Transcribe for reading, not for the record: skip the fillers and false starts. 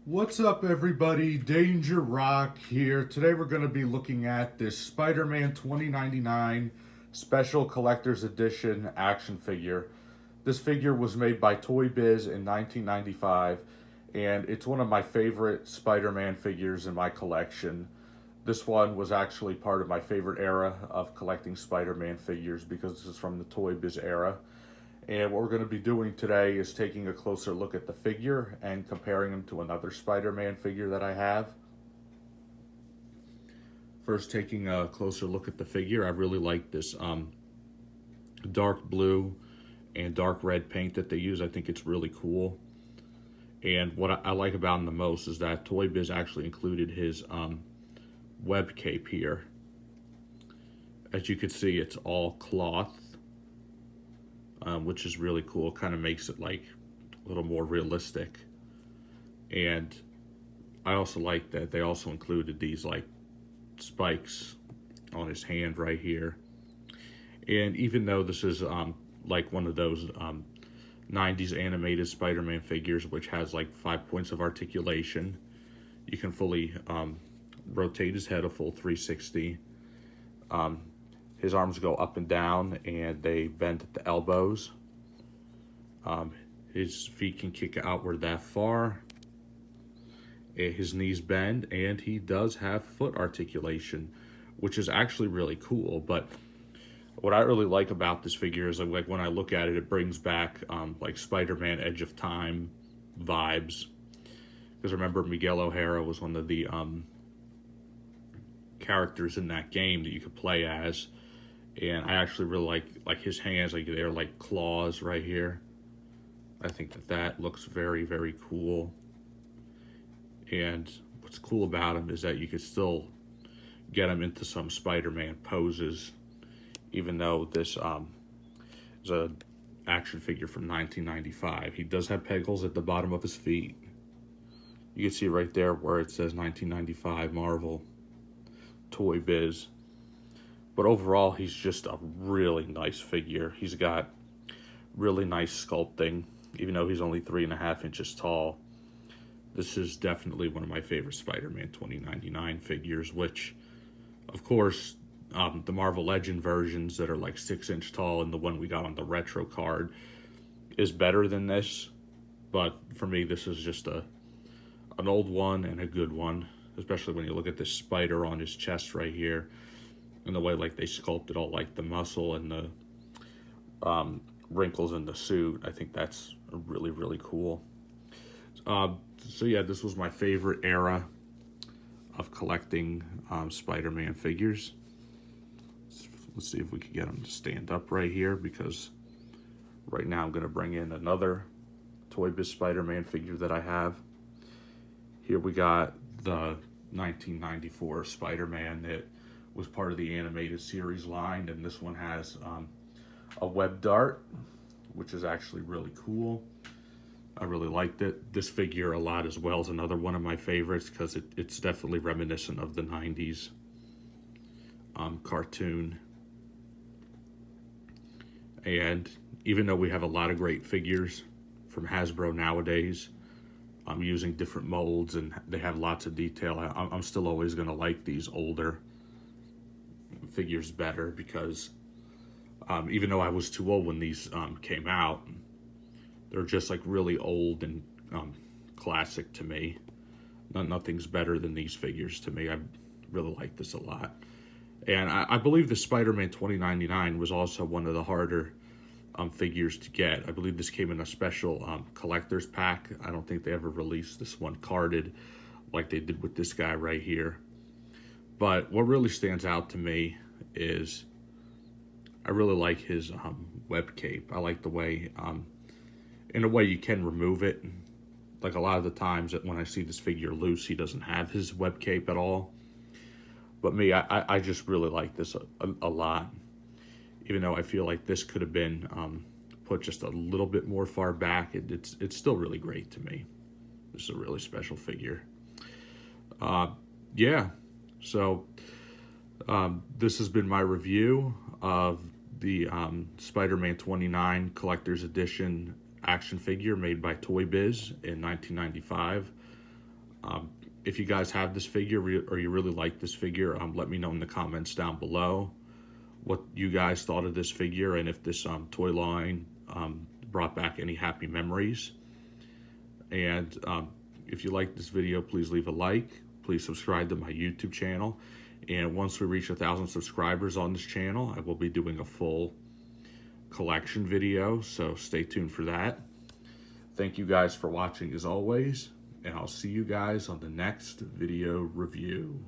What's up, everybody? Danger Rock here. Today we're going to be looking at this Spider-Man 2099 Special Collector's Edition action figure. This figure was made by Toy Biz in 1995, and it's one of my favorite Spider-Man figures in my collection. This one was actually part of my favorite era of collecting Spider-Man figures because this is from the Toy Biz era. And what we're going to be doing today is taking a closer look at the figure and comparing him to another Spider-Man figure that I have. First, taking a closer look at the figure, I really like this dark blue and dark red paint that they use. I think it's really cool. And what I like about him the most is that Toy Biz actually included his web cape here. As you can see, it's all cloth. Which is really cool. Kind of makes it like a little more realistic. And I also like that they also included these like spikes on his hand right here. And even though this is like one of those 90s animated Spider-Man figures, which has like 5 points of articulation, you can fully rotate his head a full 360. His arms go up and down, and they bend at the elbows. His feet can kick outward that far. His knees bend, and he does have foot articulation, which is actually really cool. But what I really like about this figure is like when I look at it, it brings back like Spider-Man Edge of Time vibes. Because remember, Miguel O'Hara was one of the characters in that game that you could play as. And I actually really like his hands, like they're like claws right here. I think that looks very, very cool. And what's cool about him is that you could still get him into some Spider-Man poses, even though this is a action figure from 1995. He does have pegals at the bottom of his feet. You can see right there where it says 1995 Marvel Toy Biz. But overall, he's just a really nice figure. He's got really nice sculpting, even though he's only 3.5 inches tall. This is definitely one of my favorite Spider-Man 2099 figures, which, of course, the Marvel Legend versions that are like 6 inch tall and the one we got on the retro card is better than this. But for me, this is just an old one and a good one, especially when you look at this spider on his chest right here. And the way like they sculpted all like the muscle and the wrinkles in the suit, I think that's really, really cool. So yeah, this was my favorite era of collecting Spider-Man figures. Let's see if we can get him to stand up right here, because right now I'm going to bring in another Toy Biz Spider-Man figure that I have. Here we got the 1994 Spider-Man that was part of the animated series line, and this one has a web dart, which is actually really cool. I really liked it. This figure a lot as well is another one of my favorites because it's definitely reminiscent of the 90s cartoon. And even though we have a lot of great figures from Hasbro nowadays, using different molds and they have lots of detail, I'm still always going to like these older figures better because even though I was too old when these came out, they're just like really old and classic to me. Nothing's better than these figures to me. I really like this a lot. And I believe the Spider-Man 2099 was also one of the harder figures to get. I believe this came in a special collector's pack. I don't think they ever released this one carded like they did with this guy right here. But what really stands out to me is I really like his web cape. I like the way, in a way you can remove it. Like a lot of the times that when I see this figure loose, he doesn't have his web cape at all. But me, I just really like this a lot. Even though I feel like this could have been put just a little bit more far back, it's still really great to me. This is a really special figure. Yeah, so this has been my review of the Spider-Man 29 Collector's Edition action figure made by Toy Biz in 1995. If you guys have this figure or you really like this figure, let me know in the comments down below what you guys thought of this figure and if this toy line brought back any happy memories. And if you like this video, please leave a like. Please subscribe to my YouTube channel. And once we reach 1,000 subscribers on this channel, I will be doing a full collection video, so stay tuned for that. Thank you guys for watching as always, and I'll see you guys on the next video review.